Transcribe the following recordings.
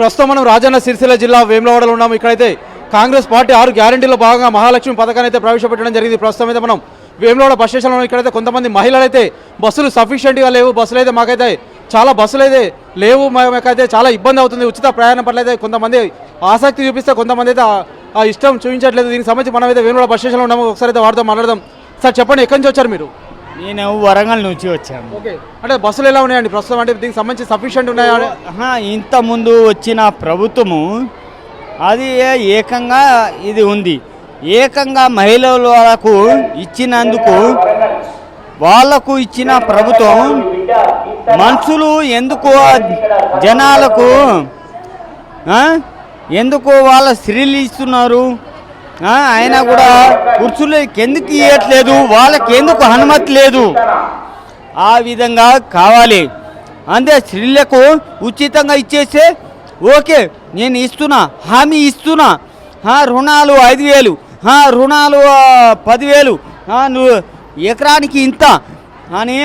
ప్రస్తుతం మనం రాజన్న సిరిసిల్ల జిల్లా వేములవాడలో ఉన్నాము. ఇక్కడైతే కాంగ్రెస్ పార్టీ 6 గ్యారెంటీలో భాగంగా మహాలక్ష్మి పథకాన్ని అయితే ప్రవేశపెట్టడం జరిగింది. ప్రస్తుతం అయితే మనం వేములవాడ బస్ స్టేషన్లో ఇక్కడైతే కొంతమంది మహిళలు అయితే బస్సులు సఫిషియెంట్గా లేవు, బస్సులు అయితే మాకైతే చాలా బస్సులు అయితే లేవు, మాకైతే చాలా ఇబ్బంది అవుతుంది. ఉచిత ప్రయాణం పట్ల అయితే కొంతమంది ఆసక్తి చూపిస్తే కొంతమంది అయితే ఆ ఇష్టం చూపించట్లేదు. దీనికి సంబంధించి మనం అయితే వేములవాడ బస్ స్టేషన్లో ఉన్నాము. ఒకసారి అయితే వారితో మాట్లాడదాం. సార్ చెప్పండి, ఎక్కడి నుంచి వచ్చారు మీరు? నేను వరంగల్ నుంచి వచ్చాను. ఓకే, అంటే బస్సులు ఎలా ఉన్నాయండి ప్రస్తుతం? అంటే దీనికి సంబంధించి సఫిషియెంట్ ఉన్నాయా? ఇంత ముందు వచ్చిన ప్రభుత్వము అది ఏకంగా ఇది ఉంది. ఏకంగా మహిళలకు ఇచ్చినందుకు వాళ్లకు ఇచ్చిన ప్రభుత్వం మనుషులు ఎందుకు జనాలకు ఎందుకు వాళ్ళ స్త్రీలు ఇస్తున్నారు, అయినా కూడా పురుషులకి ఎందుకు ఇవ్వట్లేదు, వాళ్ళకి ఎందుకు అనుమతి లేదు? ఆ విధంగా కావాలి. అంతే స్త్రీలకు ఉచితంగా ఇచ్చేస్తే ఓకే, నేను ఇస్తున్నా, హామీ ఇస్తున్నా, రుణాలు 5,000, రుణాలు 10,000, నువ్వు ఎకరానికి ఇంత అని,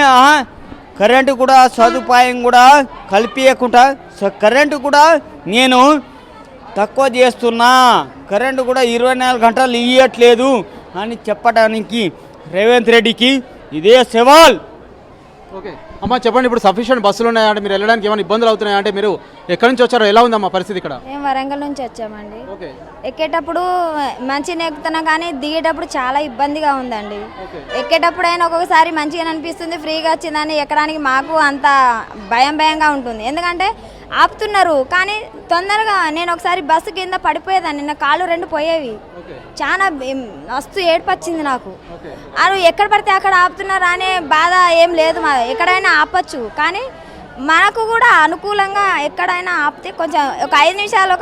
కరెంటు కూడా సదుపాయం కూడా కల్పించకుండా కరెంటు కూడా నేను తక్కువ చేస్తున్నా, కరెంటు కూడా 24 గంటలు ఇవ్వట్లేదు అని చెప్పడానికి రేవంత్ రెడ్డికి ఇదే సవాల్. ఓకే అమ్మ, చెప్పండి, ఇప్పుడు సఫిషియెంట్ బస్సులు ఉన్నాయంటే మీరు వెళ్ళడానికి ఏమైనా ఇబ్బందులు అవుతున్నాయా? అంటే మీరు ఎక్కడి నుంచి వచ్చారో, ఎలా ఉందమ్మా పరిస్థితి ఇక్కడ? మేము వరంగల్ నుంచి వచ్చామండి. ఓకే, ఎక్కేటప్పుడు మంచిగా ఎక్కుతున్నా కానీ దిగేటప్పుడు చాలా ఇబ్బందిగా ఉందండి. ఎక్కేటప్పుడు అయినా ఒక్కొక్కసారి మంచిగా అనిపిస్తుంది, ఫ్రీగా వచ్చిందని ఎక్కడానికి మాకు అంత భయంగా ఉంటుంది. ఎందుకంటే ఆపుతున్నారు కానీ తొందరగా. నేను ఒకసారి బస్సు కింద పడిపోయేదాన్ని, నా కాళ్ళు 2 పోయేవి. చాలా మస్తు ఏడ్పొచ్చింది నాకు. అది ఎక్కడ పడితే అక్కడ ఆపుతున్నారు అనే బాధ ఏం లేదు, ఎక్కడైనా ఆపచ్చు. కానీ మనకు కూడా అనుకూలంగా ఎక్కడైనా ఆపితే కొంచెం ఒక 5 నిమిషాలు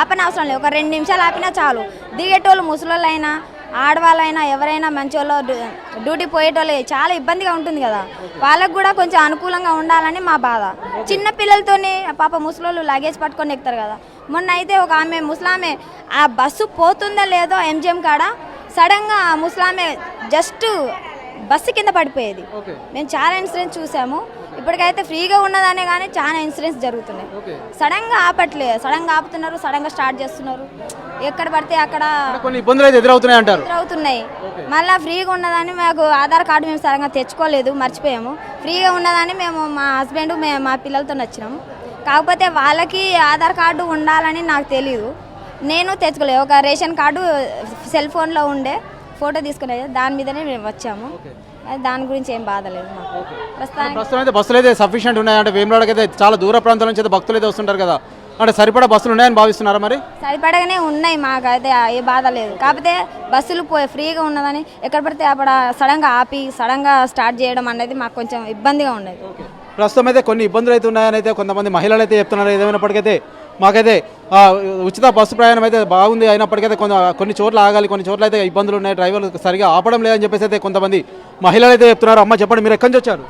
ఆపని అవసరం లేదు, ఒక 2 నిమిషాలు ఆపినా చాలు. దిగేటోళ్ళు ముసలోళ్ళైనా ఆడవాళ్ళైనా ఎవరైనా మంచోళ్ళు డ్యూటీ పోయేటోళ్ళు చాలా ఇబ్బందిగా ఉంటుంది కదా, వాళ్ళకు కూడా కొంచెం అనుకూలంగా ఉండాలని మా బాధ. చిన్న పిల్లలతోనే పాప ముసలోళ్ళు లగేజ్ పట్టుకొని ఎక్కుతారు కదా. మొన్న అయితే ఒక ఆమె ముసలామె ఆ బస్సు పోతుందో లేదో ఎంజిఎం కాడ సడన్గా ముసలామె జస్ట్ బస్సు కింద పడిపోయేది. మేము చాలా ఇన్సిడెంట్స్ చూసాము. ఇప్పటికైతే ఫ్రీగా ఉన్నదనే కానీ చాలా ఇన్సిడెంట్స్ జరుగుతున్నాయి. సడన్గా ఆపట్లేదు, సడన్గా ఆపుతున్నారు, సడన్గా స్టార్ట్ చేస్తున్నారు. ఎక్కడ పడితే అక్కడ కొన్ని ఇబ్బందులు అయితే ఎదురవుతున్నాయి. మళ్ళీ ఫ్రీగా ఉన్నదని మాకు ఆధార్ కార్డు మేము సడన్గా తెచ్చుకోలేదు, మర్చిపోయాము. ఫ్రీగా ఉన్నదని మేము మా హస్బెండ్ మా పిల్లలతో వచ్చినాము. కాకపోతే వాళ్ళకి ఆధార్ కార్డు ఉండాలని నాకు తెలీదు, నేను తెచ్చుకోలేదు. ఒక రేషన్ కార్డు సెల్ ఫోన్లో ఉండే ఫోటో తీసుకునేది, దాని మీదనే మేము వచ్చాము. దాని గురించి ఏం బాధ లేదు మాకు. ప్రస్తుతం అయితే బస్సులు అయితే సఫిషియెంట్ ఉన్నాయి. అంటే వేములవాడకి అయితే చాలా దూర ప్రాంతాల నుంచి అయితే భక్తులు అయితే వస్తుంటారు కదా, అంటే సరిపడా బస్సులు ఉన్నాయని భావిస్తున్నారా? మరి సరిపడగానే ఉన్నాయి, మాకైతే ఏ బాధ లేదు. కాకపోతే బస్సులు ఫ్రీగా ఉన్నదని ఎక్కడ పడితే అక్కడ సడన్గా ఆపి సడన్గా స్టార్ట్ చేయడం అనేది మాకు కొంచెం ఇబ్బందిగా ఉండేది. ప్రస్తుతం అయితే కొన్ని ఇబ్బందులు అయితే ఉన్నాయని అయితే కొంతమంది మహిళలు అయితే చెప్తున్నారు. ఏదైనప్పటికైతే మాకైతే ఉచిత బస్సు ప్రయాణం అయితే బాగుంది, అయినప్పటికైతే కొన్ని చోట్ల ఆగాలి, కొన్ని చోట్ల అయితే ఇబ్బందులు ఉన్నాయి, డ్రైవర్లు సరిగా ఆపడం లేదని చెప్పేసి అయితే కొంతమంది మహిళలు అయితే చెప్తున్నారు. అమ్మ చెప్పండి, మీరు ఎక్కడి నుంచి వచ్చారు?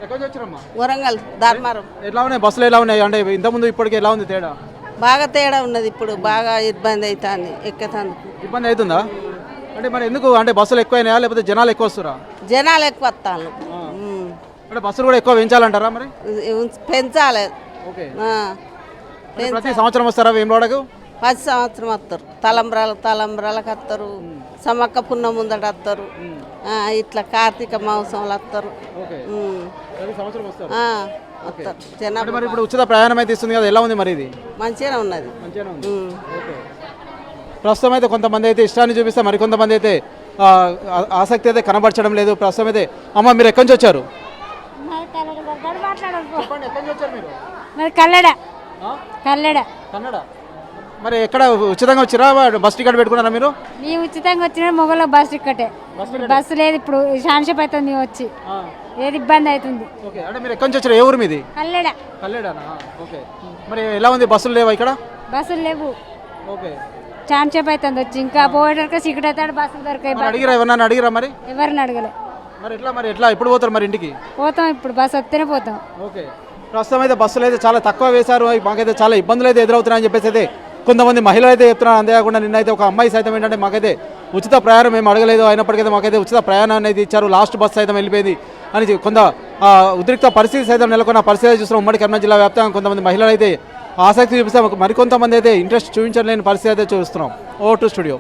ఎక్కడి నుంచి వచ్చారమ్మా? వరంగల్ ధర్మారం. ఎట్లా ఉన్నాయి బస్సులు, ఎలా ఉన్నాయి? అంటే ఇంతకుముందు ఇప్పటికి ఎలా ఉంది తేడా? బాగా తేడా ఉన్నది, ఇప్పుడు బాగా ఇబ్బంది అవుతుంది, ఎక్కతందుకు ఇబ్బంది అవుతుందా? అంటే మరి ఎందుకు, అంటే బస్సులు ఎక్కువైనాయా లేకపోతే జనాలు ఎక్కువ వస్తురా? జనాలు ఎక్కువ వస్తాను. అంటే బస్సులు కూడా ఎక్కువ పెంచాలంటారా? మరి పెంచాలి. ఓకే, ప్రతి సంవత్సరం వస్తారా వేములవాడకు? 10 సంవత్సరం వస్తారు. తలంబ్రాలకు వస్తారు, సమ్మక్క పున్న ముందట వస్తారు, ఇట్లా కార్తీక మాసంలో వస్తారు. వస్తారు జనాలు. మరి ఇప్పుడు ఉచిత ప్రయాణం అయితే ఇస్తుంది కదా, ఎలా ఉంది మరి? ఇది మంచిగానే ఉన్నది. ప్రస్తుతం అయితే కొంతమంది అయితే ఇష్టాన్ని చూపిస్తే మరికొంతమంది అయితే ఆసక్తి అయితే కనబరచడం లేదు. ప్రస్తుతం అయితే అమ్మ, మీరు ఎక్కడి నుంచి వచ్చారు? కన్నడ. మరి ఎక్కడ ఉచితంగా వచ్చిరా, బస్ టికెట్ పెట్టుకున్నారా మీరు? మేము ఉచితంగా వచ్చిన మొగలో బస్ టికెటే, బస్సు లేదు. ఇప్పుడు షాన్షిప్ అవుతుంది వచ్చి, ఏది ఇబ్బంది అవుతుంది. ఓకే, అంటే మీరు ఎక్కడి నుంచి వచ్చారు? ఏ ఊరు మీది? కల్లెడానా? ఓకే, మరి ఎలా ఉంది? బస్సులు లేవా ఇక్కడ? బస్సులు లేవు. ఓకే, షాన్షిప్ అవుతుంది వచ్చి, ఇంకా పోయేటప్పుడు సీక్రెట్ అవుతాడు, బస్సులు దొరికాయి. అడిగిరా, ఎవరన్నా అడిగిరా? మరి ఎవరిని అడగలే. మరి ఎట్లా ఎప్పుడు పోతారు మరి ఇంటికి? పోతాం, ఇప్పుడు బస్సు వస్తేనే పోతాం. ఓకే, ప్రస్తుతం అయితే బస్సులు అయితే చాలా తక్కువ వేశారు. మాకైతే చాలా ఇబ్బందులు అయితే ఎదురవుతున్నాయని చెప్పేసి అయితే కొంతమంది మహిళలు అయితే చెప్తున్నారు. అంతేకాకుండా నిన్నైతే ఒక అమ్మాయి సైతం ఏంటంటే మాకైతే ఉచిత ప్రయాణం మేము అడగలేదు, అయినప్పటికైతే మాకైతే ఉచిత ప్రయాణాన్ని అయితే ఇచ్చారు, లాస్ట్ బస్ సైతం వెళ్ళిపోయింది అని కొంత ఉద్రిక్త పరిస్థితి సైతం నెలకొన్న పరిస్థితి చూస్తున్నాం. ఉమ్మడి కర్నూలు జిల్లా వ్యాప్తంగా కొంతమంది మహిళలు అయితే ఆసక్తి చూపిస్తే మరికొంతమంది అయితే ఇంట్రెస్ట్ చూపించలేని పరిస్థితి అయితే చూస్తున్నాం. ఓ టు స్టూడియో.